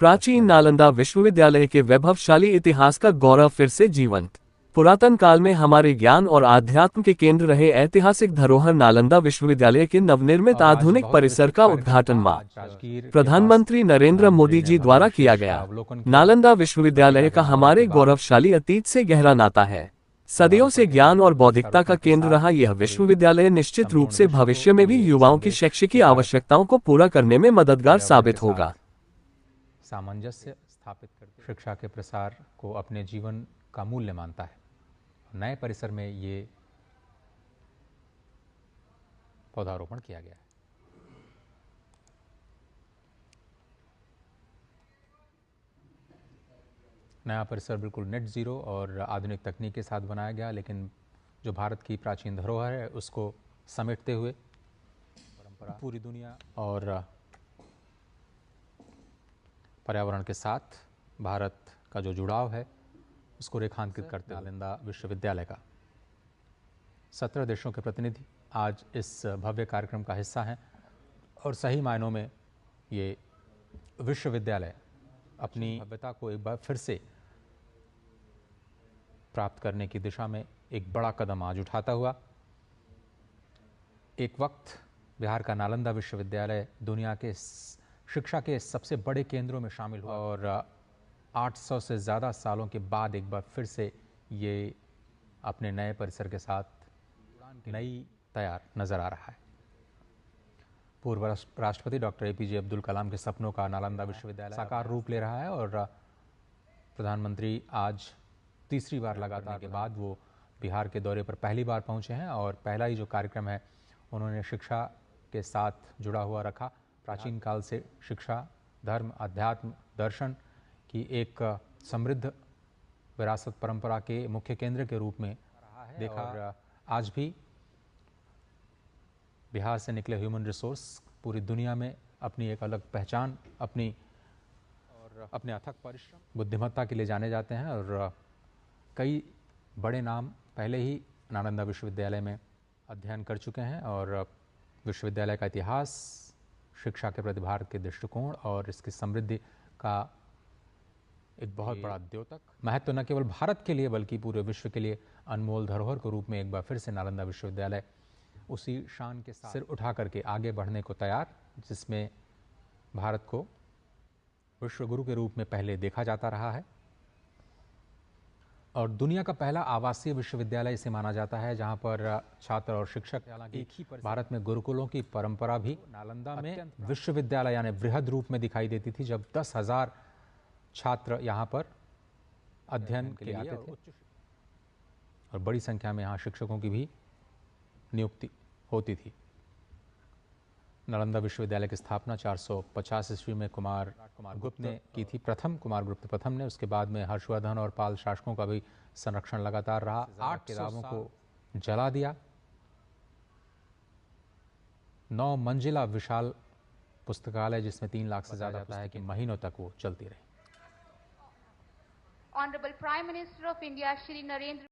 प्राचीन नालंदा विश्वविद्यालय के वैभवशाली इतिहास का गौरव फिर से जीवंत। पुरातन काल में हमारे ज्ञान और आध्यात्म के केंद्र रहे ऐतिहासिक धरोहर नालंदा विश्वविद्यालय के नवनिर्मित आधुनिक परिसर का उद्घाटन प्रधानमंत्री नरेंद्र मोदी जी द्वारा किया गया। नालंदा विश्वविद्यालय का हमारे गौरवशाली अतीत से गहरा नाता है। सदियों से ज्ञान और बौद्धिकता का केंद्र रहा यह विश्वविद्यालय निश्चित रूप से भविष्य में भी युवाओं की शैक्षिक आवश्यकताओं को पूरा करने में मददगार साबित होगा। सामंजस्य स्थापित करके शिक्षा के प्रसार को अपने जीवन का मूल्य मानता है। नए परिसर में ये पौधारोपण किया गया है। नया परिसर बिल्कुल नेट जीरो और आधुनिक तकनीक के साथ बनाया गया, लेकिन जो भारत की प्राचीन धरोहर है उसको समेटते हुए परंपरा पूरी दुनिया और पर्यावरण के साथ भारत का जो जुड़ाव है उसको रेखांकित करते नालंदा विश्वविद्यालय का 17 देशों के प्रतिनिधि आज इस भव्य कार्यक्रम का हिस्सा हैं और सही मायनों में ये विश्वविद्यालय अपनी भव्यता को एक बार फिर से प्राप्त करने की दिशा में एक बड़ा कदम आज उठाता हुआ। एक वक्त बिहार का नालंदा विश्वविद्यालय दुनिया के शिक्षा के सबसे बड़े केंद्रों में शामिल हुआ और 800 से ज़्यादा सालों के बाद एक बार फिर से ये अपने नए परिसर के साथ नई तैयार नज़र आ रहा है। पूर्व राष्ट्रपति डॉक्टर APJ अब्दुल कलाम के सपनों का नालंदा विश्वविद्यालय साकार रूप ले रहा है और प्रधानमंत्री आज तीसरी बार लगातार के बाद वो बिहार के दौरे पर पहली बार पहुंचे हैं और पहला ही जो कार्यक्रम है उन्होंने शिक्षा के साथ जुड़ा हुआ रखा। प्राचीन काल से शिक्षा, धर्म, अध्यात्म, दर्शन की एक समृद्ध विरासत परंपरा के मुख्य केंद्र के रूप में देखा और आज भी बिहार से निकले ह्यूमन रिसोर्स पूरी दुनिया में अपनी एक अलग पहचान, अपने अथक परिश्रम, बुद्धिमत्ता के लिए जाने जाते हैं और कई बड़े नाम पहले ही नालंदा विश्वविद्यालय में अध्ययन कर चुके हैं और विश्वविद्यालय का इतिहास, शिक्षा के प्रति भारत के दृष्टिकोण और इसकी समृद्धि का एक बहुत बड़ा द्योतक महत्व न केवल भारत के लिए बल्कि पूरे विश्व के लिए अनमोल धरोहर के रूप में एक बार फिर से नालंदा विश्वविद्यालय उसी शान के साथ सिर उठा करके आगे बढ़ने को तैयार, जिसमें भारत को विश्व गुरु के रूप में पहले देखा जाता रहा है और दुनिया का पहला आवासीय विश्वविद्यालय इसे माना जाता है जहां पर छात्र और शिक्षक एक ही भारत में गुरुकुलों की परंपरा भी नालंदा में विश्वविद्यालय यानी वृहद रूप में दिखाई देती थी, जब 10,000 छात्र यहां पर अध्ययन के लिए आते थे और बड़ी संख्या में यहां शिक्षकों की भी नियुक्ति होती थी। नालंदा विश्वविद्यालय की स्थापना 450 ईस्वी में कुमार गुप्त ने की थी। कुमार गुप्त प्रथम ने, उसके बाद में हर्षवर्धन और पाल शासकों का भी संरक्षण लगातार रहा। 8 किताबों को जला दिया। 9 मंजिला विशाल पुस्तकालय जिसमें 3 लाख से ज्यादा जाता है कि महीनों तक वो चलती रही। Honorable Prime Minister of India, Shri Narendra